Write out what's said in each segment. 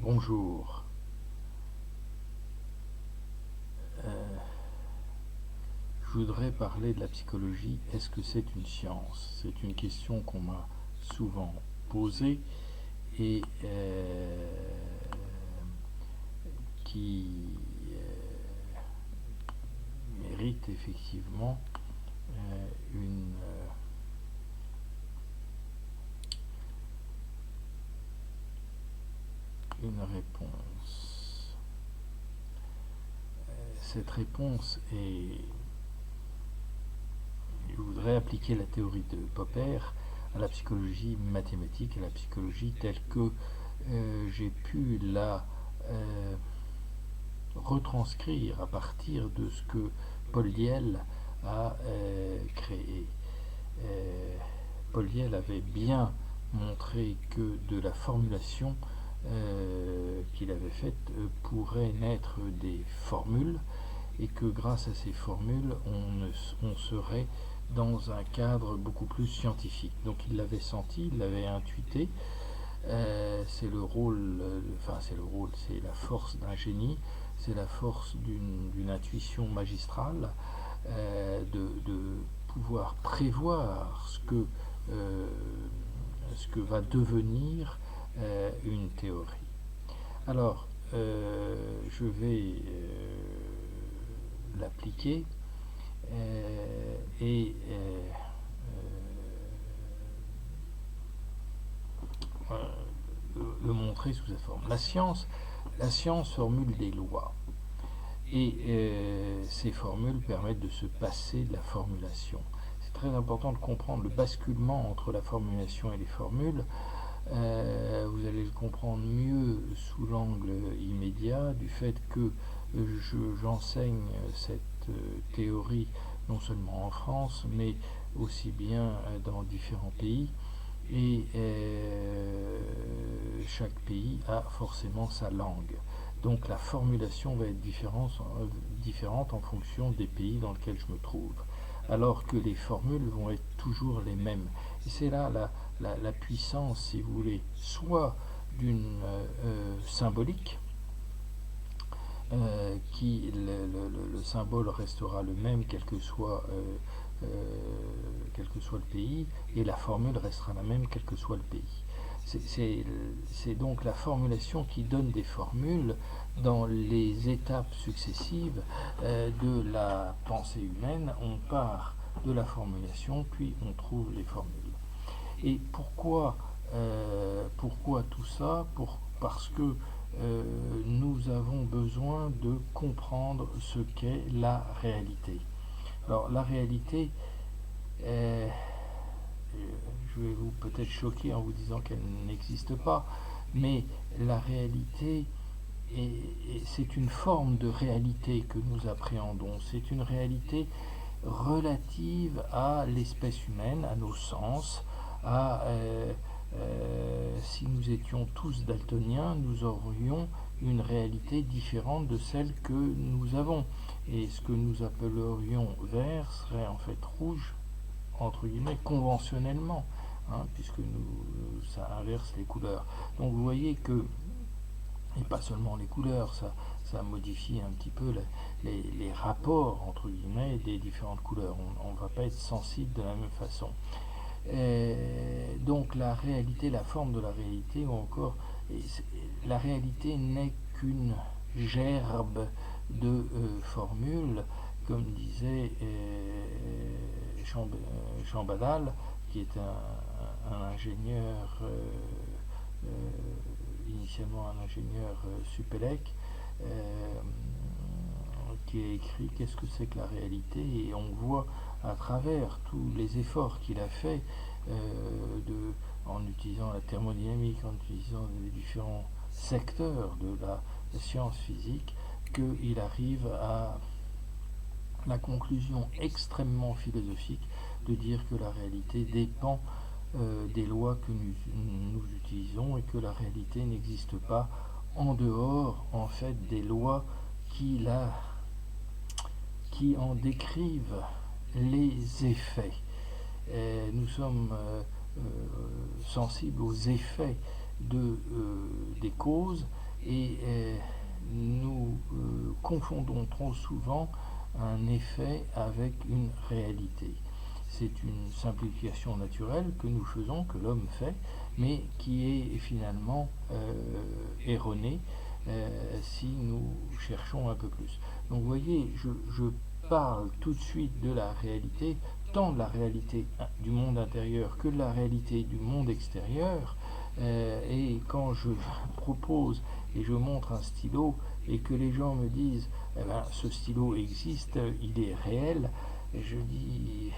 Bonjour. Euh, je voudrais parler de la psychologie. Est-ce que c'est une science? C'est une question qu'on m'a souvent posée et qui mérite effectivement une, une réponse. Cette réponse est... Je voudrais appliquer la théorie de Popper à la psychologie mathématique, à la psychologie telle que j'ai pu la retranscrire à partir de ce que Paul Lyell a créé. Euh, Paul Lyell avait bien montré que de la formulation qu'il avait faite pourraient naître des formules et que grâce à ces formules, on serait dans un cadre beaucoup plus scientifique. Donc il l'avait senti, il l'avait intuité. C'est le rôle, c'est le rôle, c'est la force d'un génie, c'est la force d'une intuition magistrale, de pouvoir prévoir euh, ce que va devenir une théorie. Alors, je vais l'appliquer et le montrer sous cette forme. La science formule des lois. Et ces formules permettent de se passer de la formulation. C'est très important de comprendre le basculement entre la formulation et les formules. Vous allez le comprendre mieux sous l'angle immédiat du fait que j'enseigne cette théorie non seulement en France, mais aussi bien dans différents pays. Et chaque pays a forcément sa langue. Donc la formulation va être différente en fonction des pays dans lesquels je me trouve. Alors que les formules vont être toujours les mêmes. Et c'est là la puissance, si vous voulez, soit d'une symbolique, le symbole restera le même quel que soit le pays, et la formule restera la même quel que soit le pays. C'est donc la formulation qui donne des formules dans les étapes successives de la pensée humaine. On part de la formulation, puis on trouve les formules. Et pourquoi tout ça? Parce que nous avons besoin de comprendre ce qu'est la réalité. Alors la réalité, euh, je vais vous peut-être choquer en vous disant qu'elle n'existe pas, mais la réalité, c'est une forme de réalité que nous appréhendons. C'est une réalité relative à l'espèce humaine, à nos sens, si nous étions tous daltoniens, nous aurions une réalité différente de celle que nous avons. Et ce que nous appellerions vert serait en fait rouge, entre guillemets, conventionnellement, puisque ça inverse les couleurs. Donc vous voyez que, et pas seulement les couleurs, ça modifie un petit peu les rapports, entre guillemets, des différentes couleurs. On ne va pas être sensible de la même façon. Donc la réalité, la forme de la réalité, ou encore la réalité n'est qu'une gerbe de formules, comme disait Chambadal, qui est un ingénieur, initialement un ingénieur Supélec, qui a écrit Qu'est-ce que c'est que la réalité, et on voit à travers tous les efforts qu'il a fait en utilisant la thermodynamique, en utilisant les différents secteurs de la science physique, qu'il arrive à la conclusion extrêmement philosophique de dire que la réalité dépend des lois que nous utilisons, et que la réalité n'existe pas en dehors en fait des lois qui en décrivent les effets. Nous sommes sensibles aux effets des causes, Et nous confondons trop souvent un effet avec une réalité. C'est une simplification naturelle que nous faisons, que l'homme fait, mais qui est finalement erronée si nous cherchons un peu plus. Donc vous voyez, je parle tout de suite de la réalité, tant de la réalité du monde intérieur que de la réalité du monde extérieur. Et quand je propose et je montre un stylo et que les gens me disent eh ben, ce stylo existe, il est réel, et je dis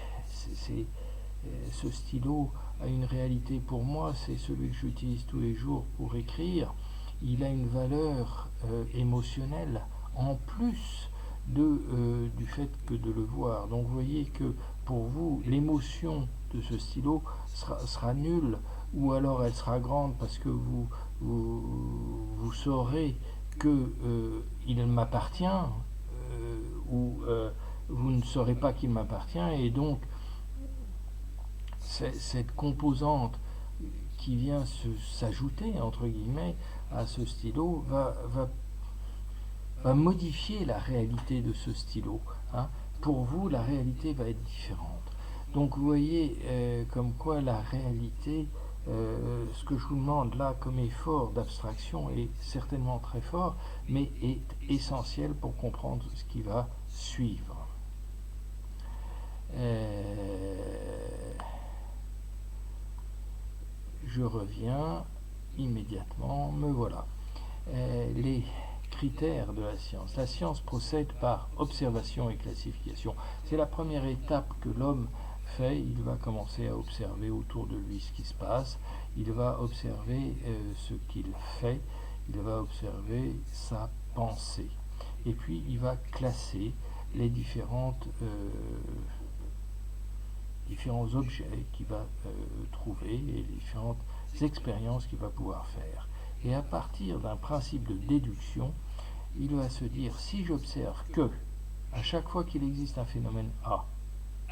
ce stylo a une réalité pour moi, c'est celui que j'utilise tous les jours pour écrire. Il a une valeur émotionnelle en plus du fait que de le voir. Donc vous voyez que pour vous, l'émotion de ce stylo sera nulle, ou alors elle sera grande parce que vous saurez que il m'appartient, ou vous ne saurez pas qu'il m'appartient, et donc cette composante qui vient s'ajouter entre guillemets à ce stylo va modifier la réalité de ce stylo. Hein. Pour vous, la réalité va être différente. Donc vous voyez comme quoi la réalité, ce que je vous demande là comme effort d'abstraction est certainement très fort, mais est essentiel pour comprendre ce qui va suivre. Je reviens immédiatement, me voilà. Les critères de la science. La science procède par observation et classification. C'est la première étape que l'homme fait. Il va commencer à observer autour de lui ce qui se passe. Il va observer ce qu'il fait. Il va observer sa pensée. Et puis il va classer les différents objets qu'il va trouver et les différentes expériences qu'il va pouvoir faire. Et à partir d'un principe de déduction, il va se dire, si j'observe que, à chaque fois qu'il existe un phénomène A,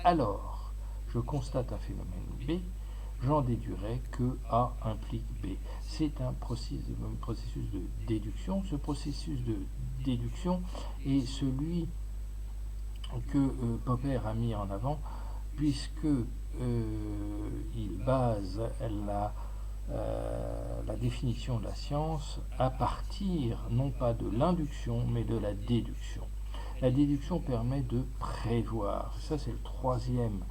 alors je constate un phénomène B, j'en déduirai que A implique B. C'est un processus de déduction. Ce processus de déduction est celui que Popper a mis en avant, puisque il base la définition de la science à partir non pas de l'induction mais de la déduction. La déduction permet de prévoir. Ça, c'est le troisième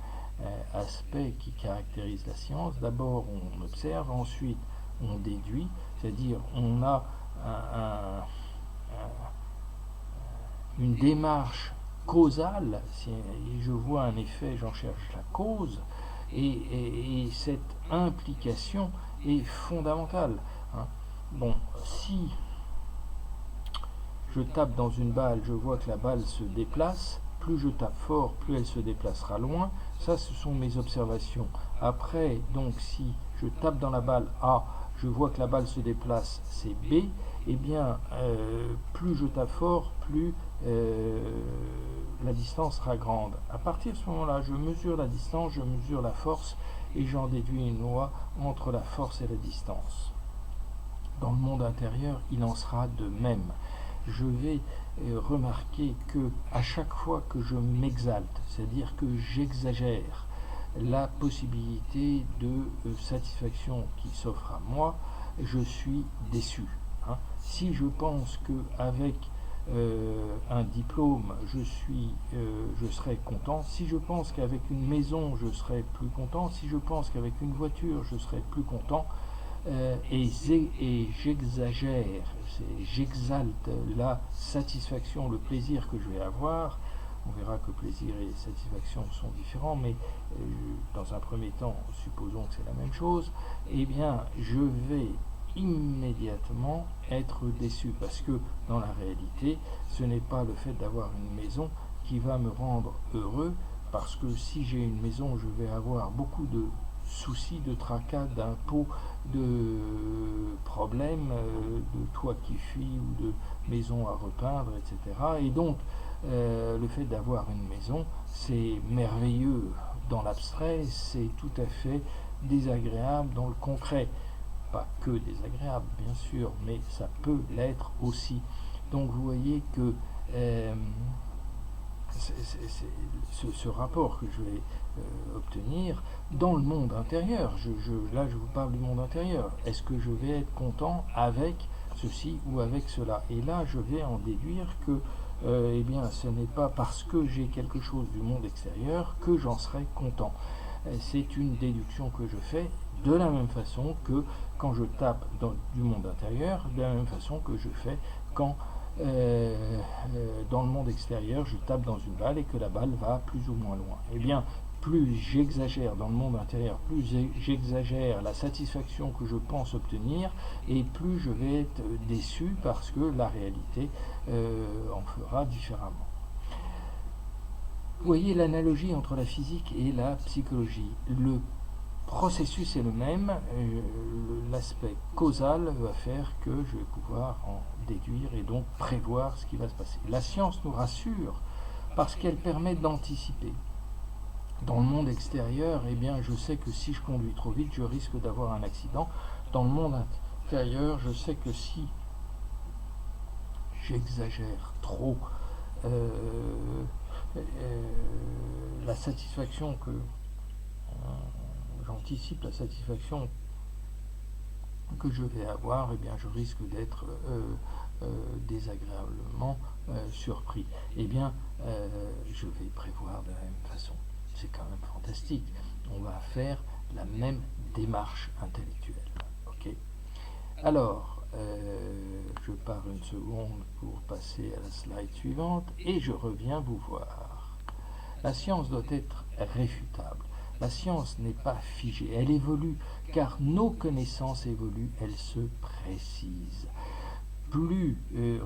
aspect qui caractérise la science. D'abord on observe, ensuite on déduit, c'est-à-dire on a une démarche causale. Si je vois un effet, j'en cherche la cause, et cette implication est fondamentale. Hein. Bon, si je tape dans une balle, je vois que la balle se déplace, plus je tape fort, plus elle se déplacera loin. Ça, ce sont mes observations. Après, donc, si je tape dans la balle A, je vois que la balle se déplace, c'est B, eh bien, plus je tape fort, plus la distance sera grande. À partir de ce moment-là, je mesure la distance, je mesure la force, et j'en déduis une loi entre la force et la distance. Dans le monde intérieur, il en sera de même. Je vais remarquer que à chaque fois que je m'exalte, c'est-à-dire que j'exagère la possibilité de satisfaction qui s'offre à moi, je suis déçu. Hein. Si je pense qu'avec un diplôme, je serai content. Si je pense qu'avec une maison, je serai plus content. Si je pense qu'avec une voiture, je serai plus content. Et j'exagère, j'exalte la satisfaction, le plaisir que je vais avoir. On verra que plaisir et satisfaction sont différents, mais dans un premier temps, supposons que c'est la même chose. Eh bien, je vais immédiatement être déçu, parce que dans la réalité, ce n'est pas le fait d'avoir une maison qui va me rendre heureux, parce que si j'ai une maison, je vais avoir beaucoup de soucis, de tracas, d'impôts, de problèmes, de toits qui fuient ou de maisons à repeindre, etc. Et donc, le fait d'avoir une maison, c'est merveilleux dans l'abstrait, c'est tout à fait désagréable dans le concret. pas que désagréable, bien sûr, mais ça peut l'être aussi. Donc vous voyez que ce rapport que je vais obtenir dans le monde intérieur, là je vous parle du monde intérieur, est-ce que je vais être content avec ceci ou avec cela? Et là je vais en déduire que eh bien, ce n'est pas parce que j'ai quelque chose du monde extérieur que j'en serai content. C'est une déduction que je fais de la même façon que quand je tape du monde intérieur, de la même façon que je fais quand dans le monde extérieur, je tape dans une balle et que la balle va plus ou moins loin. Eh bien, plus j'exagère dans le monde intérieur, plus j'exagère la satisfaction que je pense obtenir, et plus je vais être déçu parce que la réalité en fera différemment. Vous voyez l'analogie entre la physique et la psychologie. Le processus est le même, l'aspect causal va faire que je vais pouvoir en déduire et donc prévoir ce qui va se passer. La science nous rassure parce qu'elle permet d'anticiper. Dans le monde extérieur, eh bien, je sais que si je conduis trop vite, je risque d'avoir un accident. Dans le monde intérieur, je sais que si j'exagère trop la satisfaction que j'anticipe la satisfaction que je vais avoir, eh bien, je risque d'être désagréablement surpris. Eh bien, je vais prévoir de la même façon. C'est quand même fantastique. On va faire la même démarche intellectuelle. Okay. Alors, je pars une seconde pour passer à la slide suivante et je reviens vous voir. La science doit être réfutable. La science n'est pas figée, elle évolue, car nos connaissances évoluent, elles se précisent. Plus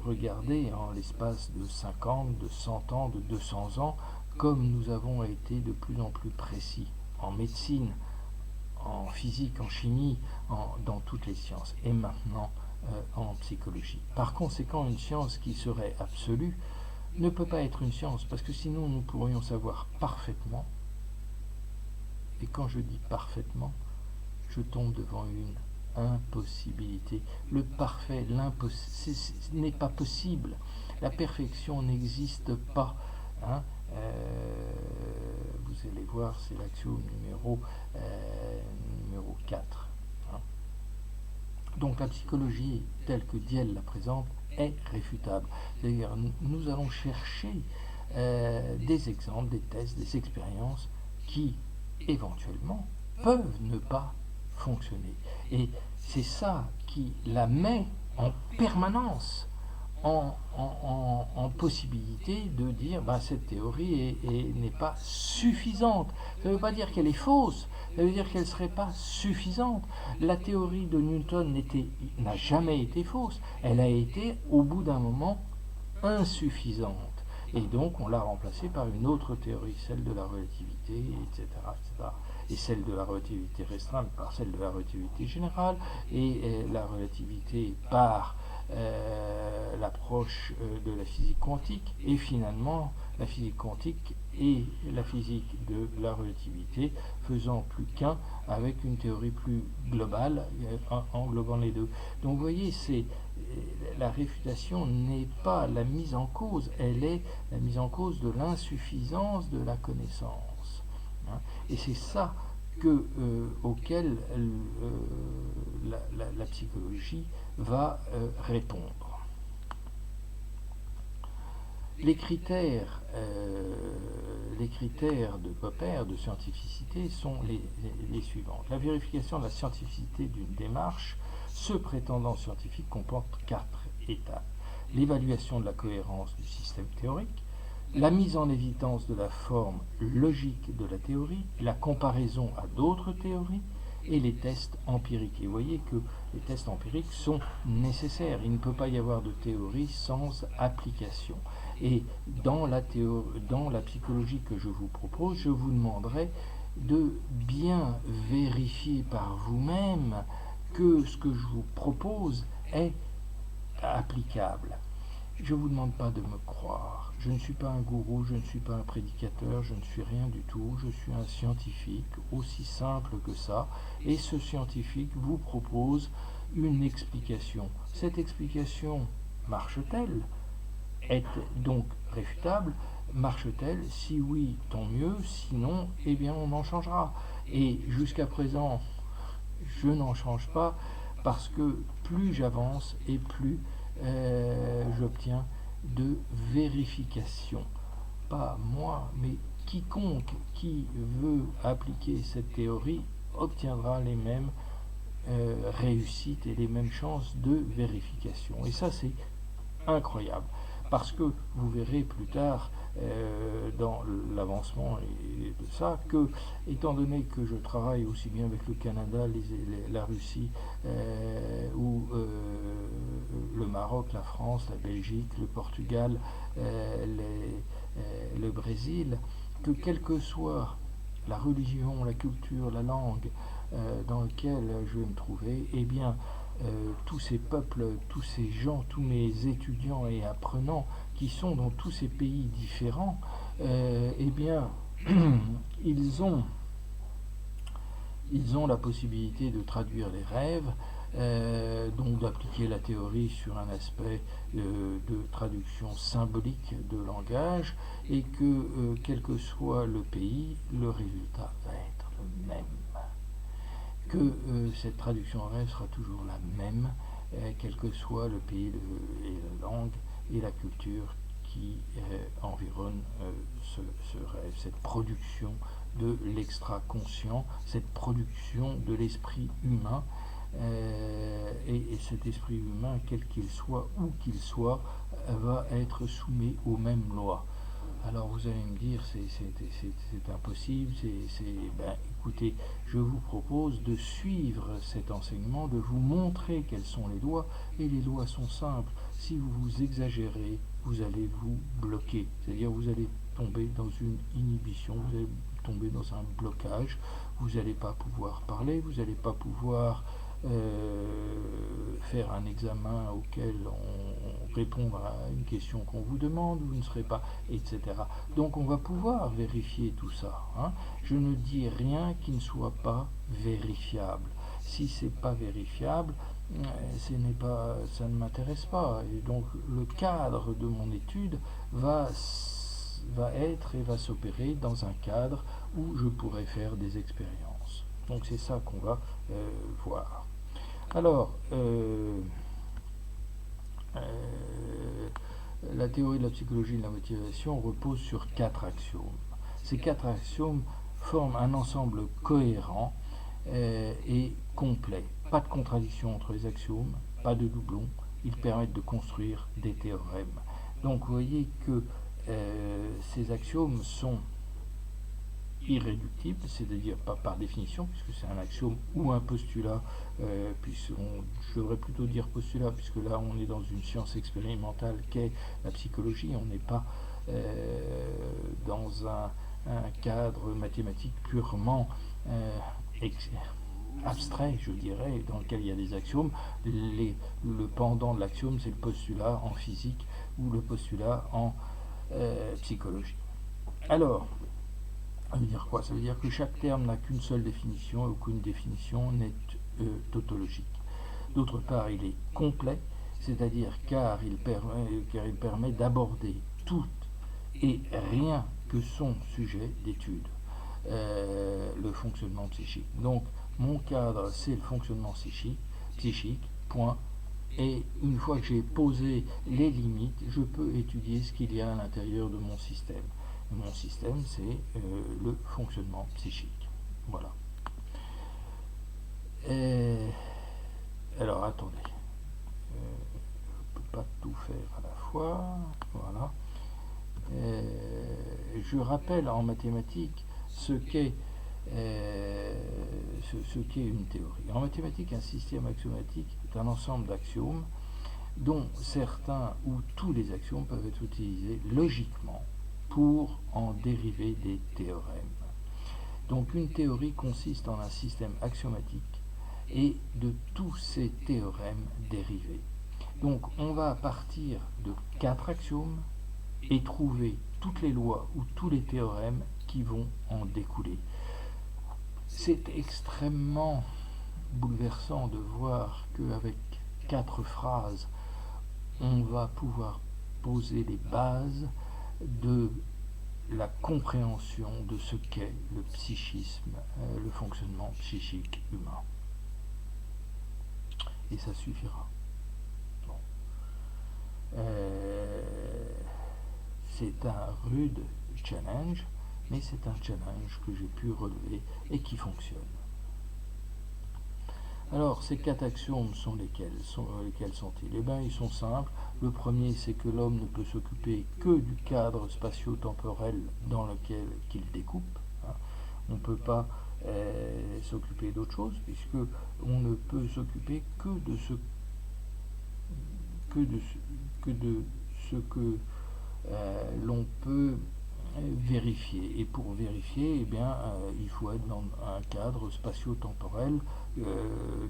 regardez en l'espace de 50, de 100 ans, de 200 ans, comme nous avons été de plus en plus précis en médecine, en physique, en chimie, dans toutes les sciences, et maintenant en psychologie. Par conséquent, une science qui serait absolue ne peut pas être une science, parce que sinon nous pourrions savoir parfaitement. Et quand je dis parfaitement, je tombe devant une impossibilité. Le parfait, l'impossible, ce n'est pas possible. La perfection n'existe pas. Hein. Vous allez voir, c'est l'axiome numéro 4. Hein. Donc la psychologie telle que Diel la présente est réfutable. C'est-à-dire, nous allons chercher des exemples, des tests, des expériences qui éventuellement peuvent ne pas fonctionner. Et c'est ça qui la met en permanence en possibilité de dire cette théorie n'est pas suffisante. Ça ne veut pas dire qu'elle est fausse, ça veut dire qu'elle ne serait pas suffisante. La théorie de Newton n'a jamais été fausse, elle a été au bout d'un moment insuffisante. Et donc on l'a remplacée par une autre théorie, celle de la relativité, etc. etc. Et celle de la relativité restreinte par celle de la relativité générale, et la relativité par l'approche de la physique quantique, et finalement la physique quantique et la physique de la relativité faisant plus qu'un avec une théorie plus globale englobant les deux. Donc vous voyez, la réfutation n'est pas la mise en cause, elle est la mise en cause de l'insuffisance de la connaissance. Hein. Et c'est ça auquel la psychologie va répondre. Les critères de Popper, de scientificité, sont les suivants. La vérification de la scientificité d'une démarche se prétendant scientifique comporte 4 étapes. L'évaluation de la cohérence du système théorique, la mise en évidence de la forme logique de la théorie, la comparaison à d'autres théories et les tests empiriques. Et vous voyez que les tests empiriques sont nécessaires. Il ne peut pas y avoir de théorie sans application. Et dans la psychologie que je vous propose, je vous demanderai de bien vérifier par vous-même que ce que je vous propose est applicable. Je ne vous demande pas de me croire. Je ne suis pas un gourou, je ne suis pas un prédicateur, je ne suis rien du tout. Je suis un scientifique, aussi simple que ça. Et ce scientifique vous propose une explication. Cette explication marche-t-elle? Est donc réfutable? Marche-t-elle? Si oui, tant mieux. Sinon, eh bien, on en changera. Et jusqu'à présent, je n'en change pas parce que plus j'avance et plus j'obtiens de vérification. Pas moi, mais quiconque qui veut appliquer cette théorie obtiendra les mêmes réussites et les mêmes chances de vérification. Et ça, c'est incroyable. Parce que vous verrez plus tard dans l'avancement et de ça que, étant donné que je travaille aussi bien avec le Canada, la Russie ou le Maroc, la France, la Belgique, le Portugal, le Brésil, que quelle que soit la religion, la culture, la langue dans laquelle je vais me trouver, eh bien, tous ces peuples, tous ces gens, tous mes étudiants et apprenants qui sont dans tous ces pays différents, eh bien, ils ont, ils ont la possibilité de traduire les rêves, donc d'appliquer la théorie sur un aspect de traduction symbolique de langage, et que quel que soit le pays, le résultat va être le même. Que cette traduction en rêve sera toujours la même, quel que soit le pays et la langue et la culture qui environne ce rêve, cette production de l'extra-conscient, cette production de l'esprit humain, et cet esprit humain, quel qu'il soit, où qu'il soit, va être soumis aux mêmes lois. Alors vous allez me dire, c'est impossible, ben, écoutez, je vous propose de suivre cet enseignement, de vous montrer quelles sont les lois, et les lois sont simples. Si vous exagérez, vous allez vous bloquer, c'est-à-dire vous allez tomber dans une inhibition, vous allez tomber dans un blocage, vous n'allez pas pouvoir parler, vous n'allez pas pouvoir faire un examen auquel on répondra à une question qu'on vous demande, vous ne serez pas, etc. Donc on va pouvoir vérifier tout ça. Hein. Je ne dis rien qui ne soit pas vérifiable. Si c'est pas vérifiable, ça ne m'intéresse pas. Et donc le cadre de mon étude va être et va s'opérer dans un cadre où je pourrai faire des expériences. Donc c'est ça qu'on va voir. Alors, la théorie de la psychologie de la motivation repose sur 4 axiomes. Ces 4 axiomes forment un ensemble cohérent et complet. Pas de contradiction entre les axiomes, pas de doublons. Ils permettent de construire des théorèmes. Donc vous voyez que ces axiomes sont irréductible, c'est-à-dire pas par définition, puisque c'est un axiome ou un postulat, je devrais plutôt dire postulat, puisque là on est dans une science expérimentale qu'est la psychologie, on n'est pas dans un cadre mathématique purement abstrait, je dirais, dans lequel il y a des axiomes. Le pendant de l'axiome, c'est le postulat en physique ou le postulat en psychologie. Alors, ça veut dire quoi? Ça veut dire que chaque terme n'a qu'une seule définition et aucune définition n'est tautologique. D'autre part, il est complet, c'est-à-dire car il permet d'aborder tout et rien que son sujet d'étude, le fonctionnement psychique. Donc, mon cadre, c'est le fonctionnement psychique, point. Et une fois que j'ai posé les limites, je peux étudier ce qu'il y a à l'intérieur de mon système. Mon système, c'est le fonctionnement psychique. Voilà. Alors, attendez. Je ne peux pas tout faire à la fois. Voilà. Je rappelle en mathématiques ce qu'est une théorie. En mathématiques, un système axiomatique est un ensemble d'axiomes dont certains ou tous les axiomes peuvent être utilisés logiquement pour en dériver des théorèmes. Donc une théorie consiste en un système axiomatique et de tous ces théorèmes dérivés. Donc on va partir de 4 axiomes et trouver toutes les lois ou tous les théorèmes qui vont en découler. C'est extrêmement bouleversant de voir qu'avec 4 phrases, on va pouvoir poser les bases de la compréhension de ce qu'est le psychisme, le fonctionnement psychique humain. Et ça suffira. Bon. C'est un rude challenge, mais c'est un challenge que j'ai pu relever et qui fonctionne. Alors, ces 4 axiomes sont lesquels sont-ils? Eh bien, ils sont simples. Le premier, c'est que l'homme ne peut s'occuper que du cadre spatio-temporel dans lequel il découpe. Hein. On ne peut pas s'occuper d'autre chose, puisque on ne peut s'occuper que de ce que l'on peut vérifier. Et pour vérifier, eh bien, il faut être dans un cadre spatio-temporel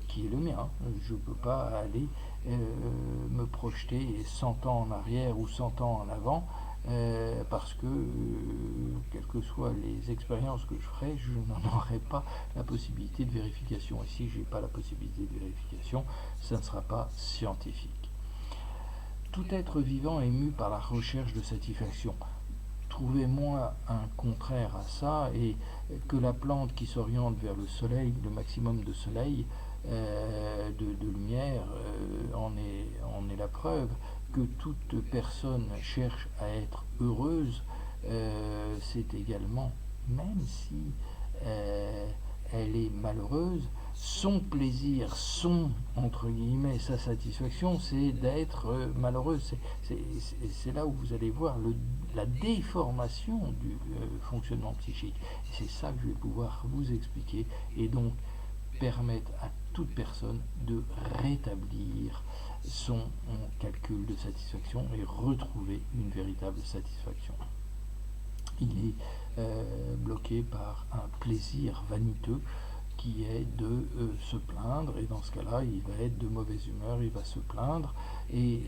qui est le mien. Je ne peux pas aller me projeter 100 ans en arrière ou 100 ans en avant, parce que, quelles que soient les expériences que je ferai, je n'en aurai pas la possibilité de vérification. Et si je n'ai pas la possibilité de vérification, ça ne sera pas scientifique. Tout être vivant est mu par la recherche de satisfaction. Trouvez-moi un contraire à ça, et que la plante qui s'oriente vers le soleil, le maximum de soleil, de lumière, en est la preuve. Que toute personne cherche à être heureuse, c'est également, même si elle est malheureuse, son plaisir, entre guillemets, sa satisfaction, c'est d'être malheureuse. C'est là où vous allez voir la déformation du fonctionnement psychique. Et c'est ça que je vais pouvoir vous expliquer, et donc permettre à toute personne de rétablir son calcul de satisfaction et retrouver une véritable satisfaction. Il est bloqué par un plaisir vaniteux qui est de se plaindre, et dans ce cas-là, il va être de mauvaise humeur, il va se plaindre, et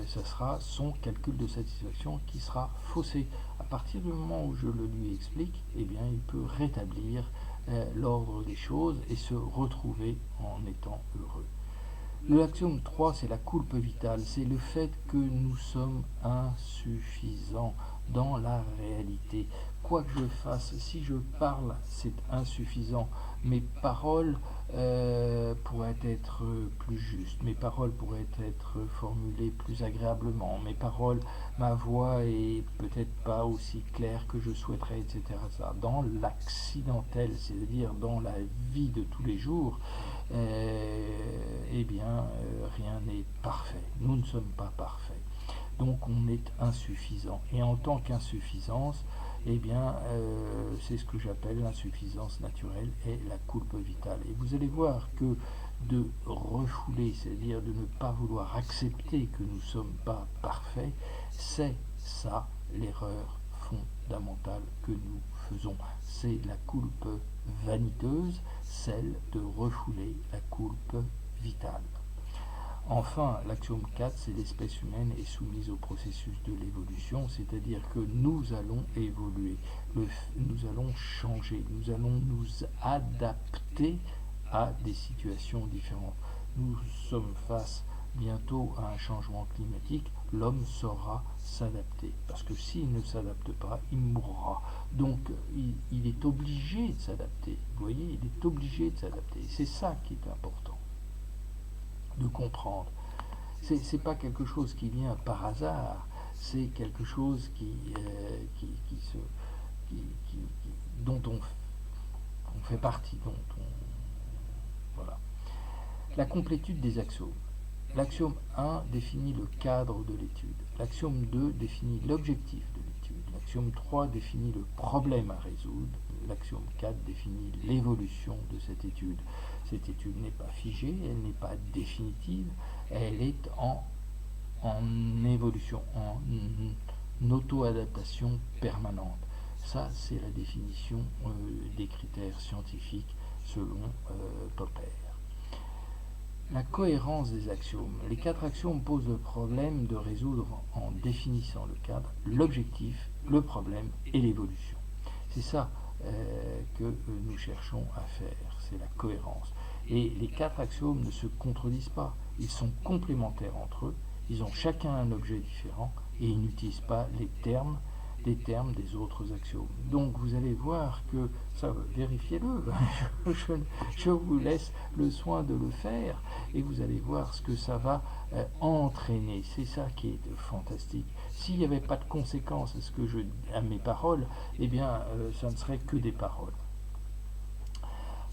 ça sera son calcul de satisfaction qui sera faussé. À partir du moment où je le lui explique, eh bien, il peut rétablir l'ordre des choses et se retrouver en étant heureux. L'axiome 3, c'est la culpe vitale, c'est le fait que nous sommes insuffisants dans la réalité. Quoi que je fasse, si je parle, c'est insuffisant. Mes paroles pourraient être plus justes, mes paroles pourraient être formulées plus agréablement, ma voix est peut-être pas aussi claire que je souhaiterais, etc. Dans l'accidentel, c'est-à-dire dans la vie de tous les jours, eh bien, rien n'est parfait. Nous ne sommes pas parfaits. Donc on est insuffisant. Et en tant qu'insuffisance, eh bien, c'est ce que j'appelle l'insuffisance naturelle et la culpe vitale. Et vous allez voir que de refouler, c'est-à-dire de ne pas vouloir accepter que nous ne sommes pas parfaits, c'est ça l'erreur fondamentale que nous faisons. C'est la culpe vaniteuse, celle de refouler la culpe vitale. Enfin, l'axiome 4, c'est l'espèce humaine est soumise au processus de l'évolution, c'est-à-dire que nous allons évoluer, nous allons changer, nous allons nous adapter à des situations différentes. Nous sommes face bientôt à un changement climatique, l'homme saura s'adapter, parce que s'il ne s'adapte pas, il mourra. Donc il est obligé de s'adapter, vous voyez, il est obligé de s'adapter. C'est ça qui est important de comprendre. C'est pas quelque chose qui vient par hasard, c'est quelque chose dont on fait partie, voilà. La complétude des axiomes. L'axiome 1 définit le cadre de l'étude. L'axiome 2 définit l'objectif de l'étude. L'axiome 3 définit le problème à résoudre. L'axiome 4 définit l'évolution de cette étude. Cette étude n'est pas figée, elle n'est pas définitive, elle est en évolution, en auto-adaptation permanente. Ça, c'est la définition des critères scientifiques selon Popper. la cohérence des axiomes. Les 4 axiomes posent le problème de résoudre en définissant le cadre, l'objectif, le problème et l'évolution. C'est ça que nous cherchons à faire, c'est la cohérence. Et les 4 axiomes ne se contredisent pas, ils sont complémentaires entre eux, ils ont chacun un objet différent et ils n'utilisent pas les termes des autres axiomes. Donc vous allez voir que, ça, vérifiez-le, je vous laisse le soin de le faire et vous allez voir ce que ça va entraîner. C'est ça qui est fantastique. S'il n'y avait pas de conséquences à mes paroles, eh bien ça ne serait que des paroles.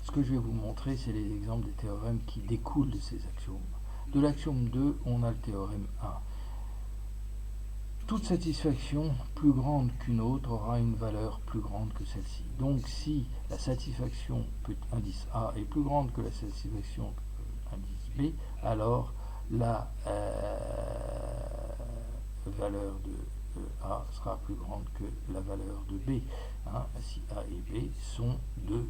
Ce que je vais vous montrer, c'est les exemples des théorèmes qui découlent de ces axiomes. De l'axiome 2, on a le théorème 1. Toute satisfaction plus grande qu'une autre aura une valeur plus grande que celle-ci. Donc si la satisfaction indice A est plus grande que la satisfaction indice B, alors la valeur de A sera plus grande que la valeur de B. Si A et B sont deux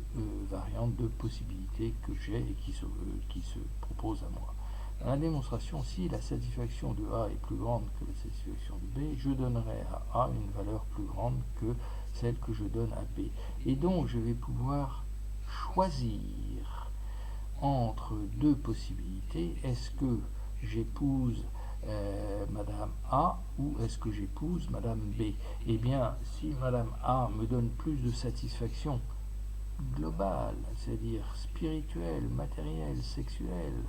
variantes de possibilités que j'ai et qui se proposent à moi. Dans la démonstration, si la satisfaction de A est plus grande que la satisfaction de B, je donnerai à A une valeur plus grande que celle que je donne à B. Et donc, je vais pouvoir choisir entre deux possibilités. Est-ce que j'épouse Madame A ou est-ce que j'épouse Madame B? Eh bien, si Madame A me donne plus de satisfaction globale, c'est-à-dire spirituelle, matérielle, sexuelle,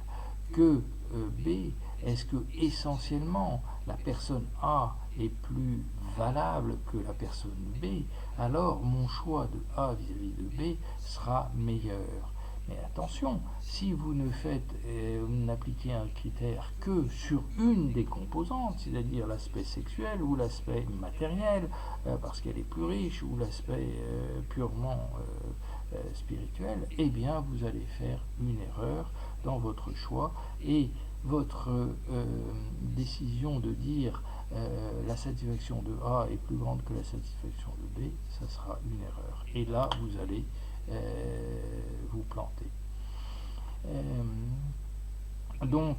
que B, est-ce que essentiellement la personne A est plus valable que la personne B, alors mon choix de A vis-à-vis de B sera meilleur. Mais attention, si vous ne faites, vous n'appliquez un critère que sur une des composantes, c'est-à-dire l'aspect sexuel ou l'aspect matériel, parce qu'elle est plus riche, ou l'aspect purement spirituel, eh bien vous allez faire une erreur dans votre choix et votre décision de dire la satisfaction de A est plus grande que la satisfaction de B, ça sera une erreur. Et là, vous allez vous planter. Donc,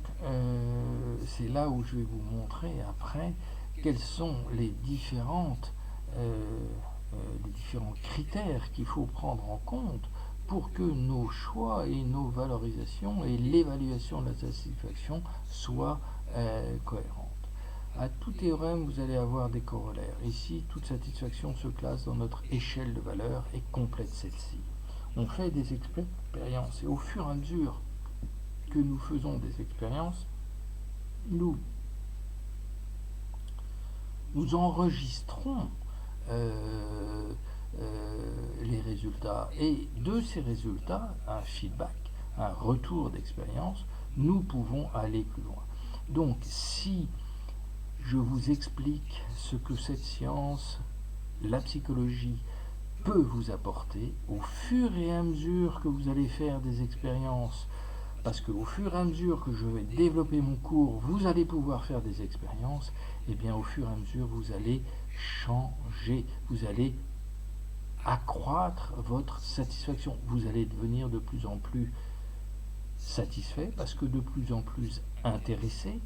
c'est là où je vais vous montrer après quels sont les différents critères qu'il faut prendre en compte pour que nos choix et nos valorisations et l'évaluation de la satisfaction soient cohérentes. À tout théorème, vous allez avoir des corollaires. Ici, toute satisfaction se classe dans notre échelle de valeur et complète celle-ci. On fait des expériences et au fur et à mesure que nous faisons des expériences, nous enregistrons les résultats et de ces résultats, un feedback, un retour d'expérience, nous pouvons aller plus loin. Donc si je vous explique ce que cette science, la psychologie, peut vous apporter au fur et à mesure que vous allez faire des expériences, parce qu'au fur et à mesure que je vais développer mon cours, vous allez pouvoir faire des expériences, et bien au fur et à mesure vous allez changer, vous allez accroître votre satisfaction, vous allez devenir de plus en plus satisfait parce que de plus en plus intéressé,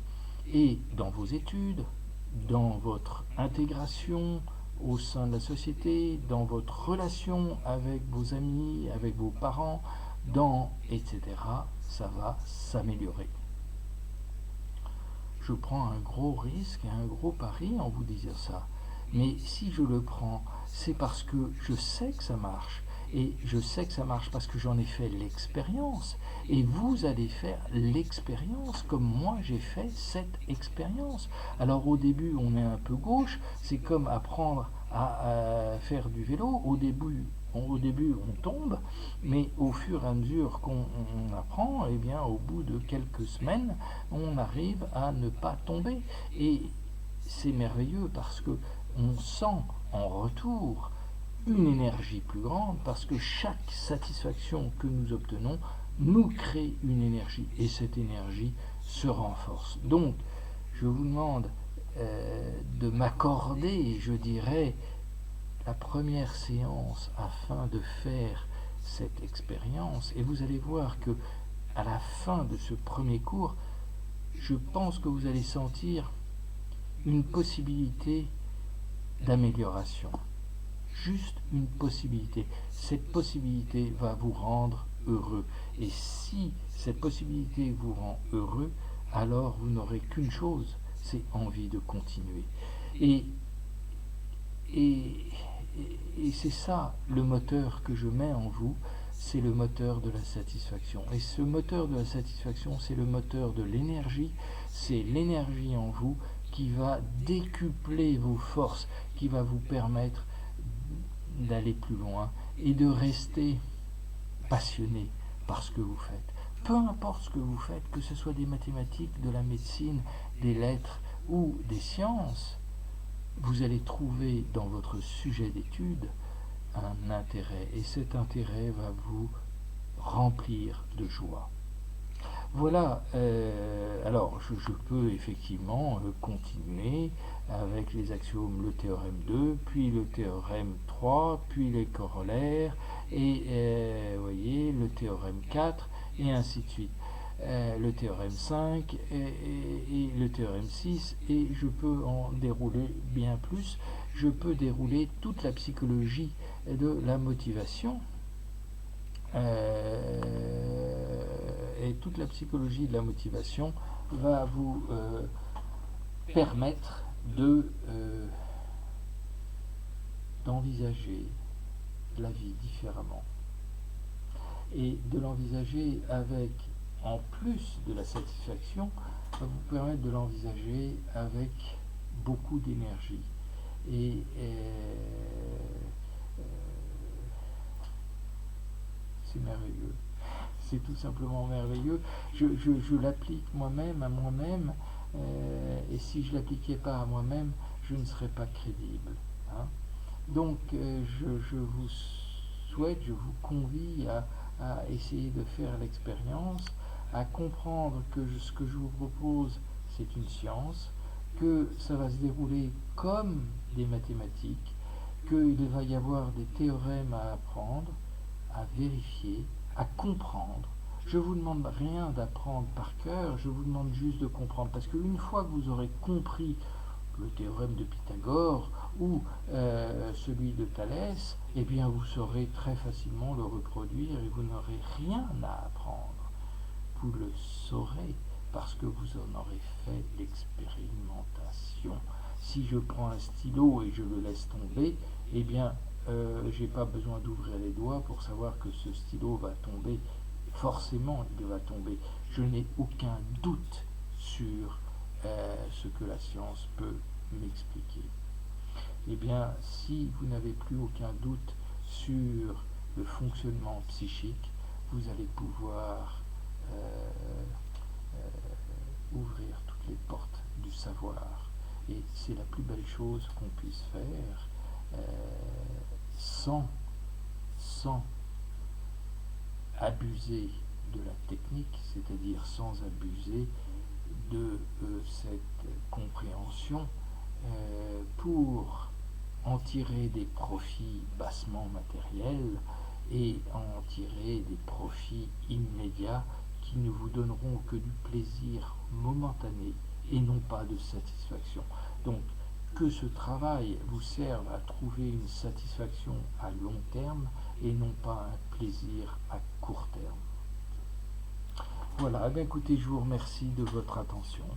et dans vos études, dans votre intégration au sein de la société, dans votre relation avec vos amis, avec vos parents, etc., ça va s'améliorer. Je prends un gros risque et un gros pari en vous disant ça. Mais si je le prends, c'est parce que je sais que ça marche. Et je sais que ça marche parce que j'en ai fait l'expérience. Et vous allez faire l'expérience comme moi j'ai fait cette expérience. Alors au début, on est un peu gauche. C'est comme apprendre à faire du vélo. Au début, on tombe, mais au fur et à mesure qu'on apprend, eh bien, au bout de quelques semaines, on arrive à ne pas tomber. Et c'est merveilleux parce que on sent en retour une énergie plus grande parce que chaque satisfaction que nous obtenons nous crée une énergie et cette énergie se renforce. Donc, je vous demande de m'accorder, je dirais, la première séance afin de faire cette expérience et vous allez voir que à la fin de ce premier cours, je pense que vous allez sentir une possibilité d'amélioration. Juste une possibilité. Cette possibilité va vous rendre heureux. Et si cette possibilité vous rend heureux, alors vous n'aurez qu'une chose, c'est envie de continuer. Et, et, et c'est ça le moteur que je mets en vous, c'est le moteur de la satisfaction. Et ce moteur de la satisfaction, c'est le moteur de l'énergie, c'est l'énergie en vous qui va décupler vos forces, qui va vous permettre d'aller plus loin et de rester passionné par ce que vous faites. Peu importe ce que vous faites, que ce soit des mathématiques, de la médecine, des lettres ou des sciences, vous allez trouver dans votre sujet d'étude un intérêt et cet intérêt va vous remplir de joie. Voilà, alors je peux effectivement continuer avec les axiomes, le théorème 2, puis le théorème 3, puis les corollaires, et vous voyez, le théorème 4, et ainsi de suite. Le théorème 5 et le théorème 6, et je peux en dérouler bien plus. Je peux dérouler toute la psychologie de la motivation. Et toute la psychologie de la motivation va vous permettre d'envisager la vie différemment et de l'envisager avec, en plus de la satisfaction, va vous permettre de l'envisager avec beaucoup d'énergie et c'est merveilleux. C'est tout simplement merveilleux. Je l'applique moi-même à moi-même, et si je ne l'appliquais pas à moi-même, je ne serais pas crédible. Hein. Donc, je vous souhaite, je vous convie à essayer de faire l'expérience, à comprendre que ce que je vous propose, c'est une science, que ça va se dérouler comme des mathématiques, qu'il va y avoir des théorèmes à apprendre, à vérifier, à comprendre. Je ne vous demande rien d'apprendre par cœur, je vous demande juste de comprendre. Parce qu'une fois que vous aurez compris le théorème de Pythagore ou celui de Thalès, eh bien vous saurez très facilement le reproduire et vous n'aurez rien à apprendre. Vous le saurez parce que vous en aurez fait l'expérimentation. Si je prends un stylo et je le laisse tomber, eh bien j'ai pas besoin d'ouvrir les doigts pour savoir que ce stylo va tomber. Forcément, il va tomber. Je n'ai aucun doute sur ce que la science peut m'expliquer. Eh bien, si vous n'avez plus aucun doute sur le fonctionnement psychique, vous allez pouvoir ouvrir toutes les portes du savoir. Et c'est la plus belle chose qu'on puisse faire sans abuser de la technique, c'est-à-dire sans abuser de cette compréhension pour en tirer des profits bassement matériels et en tirer des profits immédiats qui ne vous donneront que du plaisir momentané et non pas de satisfaction. Donc, que ce travail vous serve à trouver une satisfaction à long terme et non pas un plaisir à court terme. Voilà, bien écoutez, je vous remercie de votre attention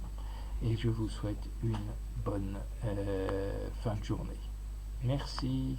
et je vous souhaite une bonne fin de journée. Merci.